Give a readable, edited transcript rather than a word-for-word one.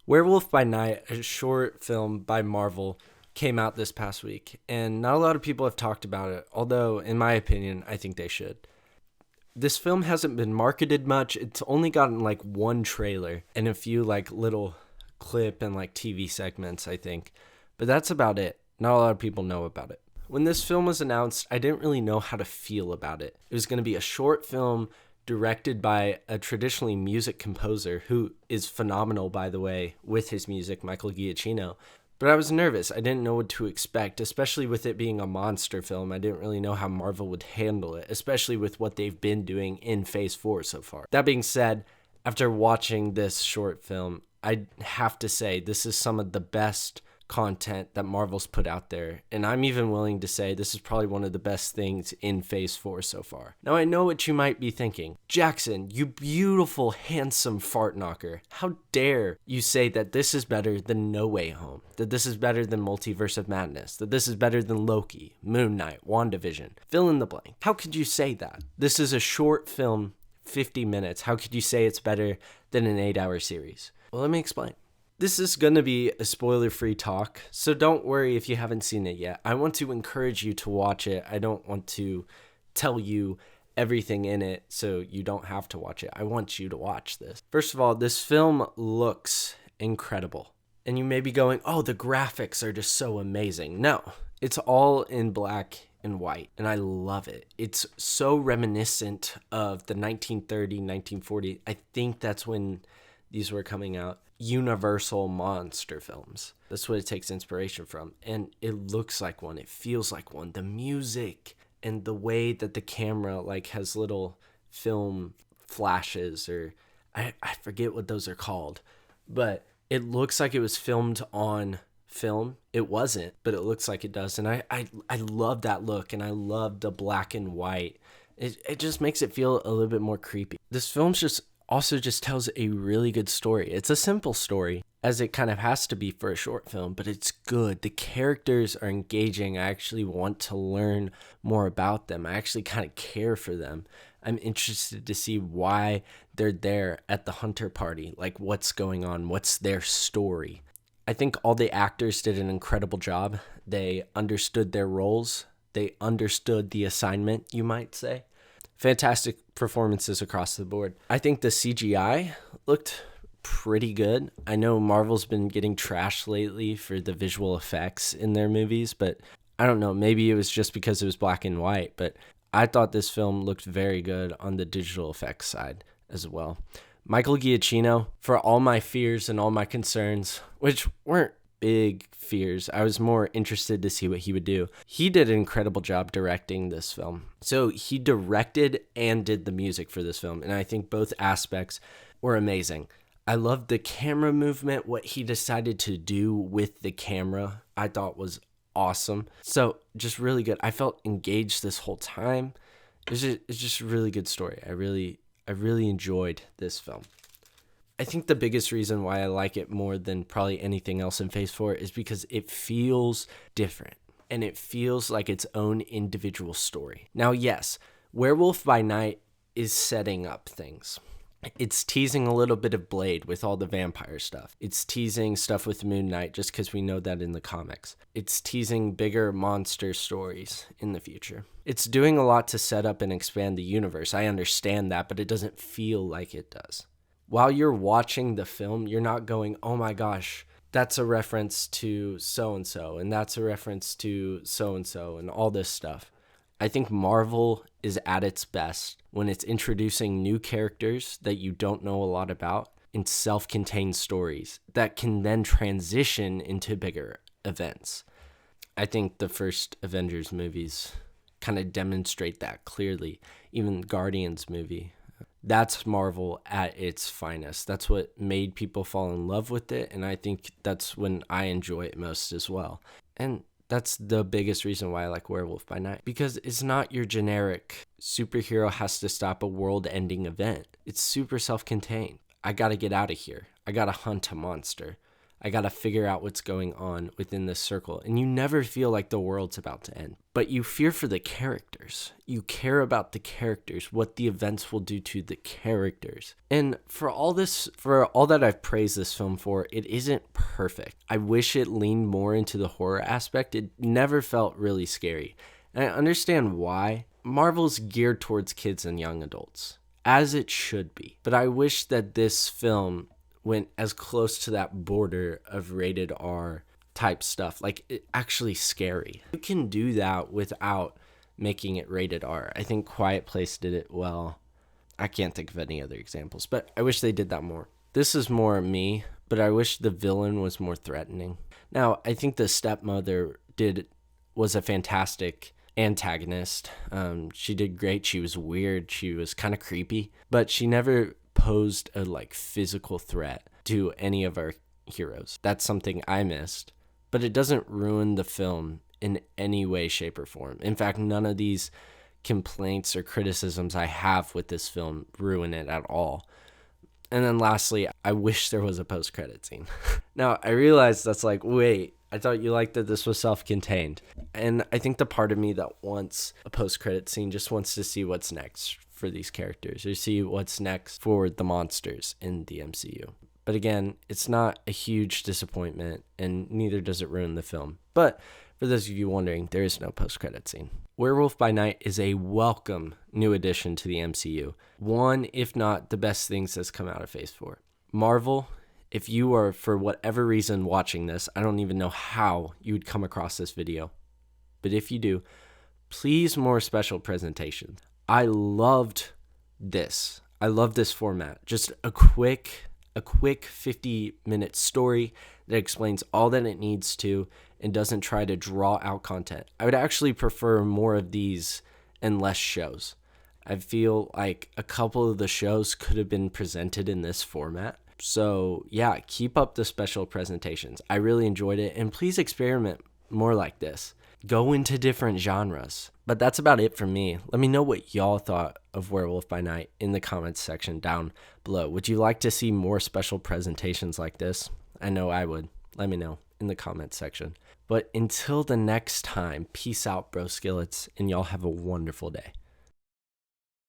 Werewolf by Night, a short film by Marvel, came out this past week, and not a lot of people have talked about it, although, in my opinion, I think they should. This film hasn't been marketed much. It's only gotten like one trailer and a few like little clip and like TV segments, I think. But that's about it. Not a lot of people know about it. When this film was announced, I didn't really know how to feel about it. It was going to be a short film directed by a traditionally music composer who is phenomenal, by the way, with his music, Michael Giacchino. But I was nervous. I didn't know what to expect, especially with it being a monster film. I didn't really know how Marvel would handle it, especially with what they've been doing in Phase 4 so far. That being said, after watching this short film, I have to say this is some of the best content that Marvel's put out there, and I'm even willing to say this is probably one of the best things in Phase 4 so far. Now, I know what you might be thinking. Jackson, you beautiful, handsome fart knocker. How dare you say that this is better than No Way Home, that this is better than Multiverse of Madness, that this is better than Loki, Moon Knight, WandaVision, fill in the blank. How could you say that? This is a short film, 50 minutes. How could you say it's better than an 8-hour series? Well, let me explain. This is going to be a spoiler-free talk, so don't worry if you haven't seen it yet. I want to encourage you to watch it. I don't want to tell you everything in it so you don't have to watch it. I want you to watch this. First of all, this film looks incredible. And you may be going, oh, the graphics are just so amazing. No, it's all in black and white, and I love it. It's so reminiscent of the 1930, 1940. I think that's when these were coming out. Universal monster films. That's what it takes inspiration from. And it looks like one. It feels like one. The music and the way that the camera like has little film flashes, or I forget what those are called. But it looks like it was filmed on film. It wasn't, but it looks like it does. And I love that look, and I love the black and white. It just makes it feel a little bit more creepy. This film's just tells a really good story. It's a simple story, as it kind of has to be for a short film, but it's good. The characters are engaging. I actually want to learn more about them. I actually kind of care for them. I'm interested to see why they're there at the hunter party. Like, what's going on? What's their story? I think all the actors did an incredible job. They understood their roles. They understood the assignment, you might say. Fantastic performances across the board. I think the CGI looked pretty good. I know Marvel's been getting trashed lately for the visual effects in their movies, but I don't know, maybe it was just because it was black and white, but I thought this film looked very good on the digital effects side as well. Michael Giacchino, for all my fears and all my concerns, which weren't big fears, I was more interested to see what he would do. He did an incredible job directing this film. So he directed and did the music for this film, and I think both aspects were amazing. I loved the camera movement. What he decided to do with the camera, I thought was awesome. So just really good. I felt engaged this whole time. It's just a really good story. I really enjoyed this film. I think the biggest reason why I like it more than probably anything else in Phase 4 is because it feels different, and it feels like its own individual story. Now, yes, Werewolf by Night is setting up things. It's teasing a little bit of Blade with all the vampire stuff. It's teasing stuff with Moon Knight just because we know that in the comics. It's teasing bigger monster stories in the future. It's doing a lot to set up and expand the universe. I understand that, but it doesn't feel like it does. While you're watching the film, you're not going, oh my gosh, that's a reference to so-and-so, and that's a reference to so-and-so, and all this stuff. I think Marvel is at its best when it's introducing new characters that you don't know a lot about in self-contained stories that can then transition into bigger events. I think the first Avengers movies kind of demonstrate that clearly. Even Guardians movie. That's Marvel at its finest. That's what made people fall in love with it, and I think that's when I enjoy it most as well. And that's the biggest reason why I like Werewolf by Night, because it's not your generic superhero has to stop a world-ending event. It's super self-contained. I gotta get out of here. I gotta hunt a monster. I gotta figure out what's going on within this circle. And you never feel like the world's about to end. But you fear for the characters. You care about the characters, what the events will do to the characters. And for all that I've praised this film for, it isn't perfect. I wish it leaned more into the horror aspect. It never felt really scary. And I understand why. Marvel's geared towards kids and young adults, as it should be. But I wish that this film went as close to that border of rated R type stuff, like it actually scary. You can do that without making it rated R. I think Quiet Place did it well. I can't think of any other examples, but I wish they did that more. This is more me, but I wish the villain was more threatening. Now, I think the stepmother was a fantastic antagonist. She did great. She was weird. She was kind of creepy, but she never posed a physical threat to any of our heroes. That's something I missed, but it doesn't ruin the film in any way, shape, or form. In fact, none of these complaints or criticisms I have with this film ruin it at all. And then lastly, I wish there was a post-credit scene. Now, I realize that's wait, I thought you liked that this was self-contained. And I think the part of me that wants a post-credit scene just wants to see what's next for these characters, or see what's next for the monsters in the MCU. But again, it's not a huge disappointment, and neither does it ruin the film. But for those of you wondering, there is no post-credit scene. Werewolf by Night is a welcome new addition to the MCU. One, if not the best things that's come out of Phase 4. Marvel, if you are, for whatever reason, watching this, I don't even know how you would come across this video. But if you do, please more special presentations. I loved this. I love this format. Just a quick 50-minute story that explains all that it needs to and doesn't try to draw out content. I would actually prefer more of these and less shows. I feel like a couple of the shows could have been presented in this format. So yeah, keep up the special presentations. I really enjoyed it, and please experiment more like this. Go into different genres. But that's about it for me. Let me know what y'all thought of Werewolf by Night in the comments section down below. Would you like to see more special presentations like this? I know I would. Let me know in the comments section. But until the next time, peace out, bro skillets, and y'all have a wonderful day.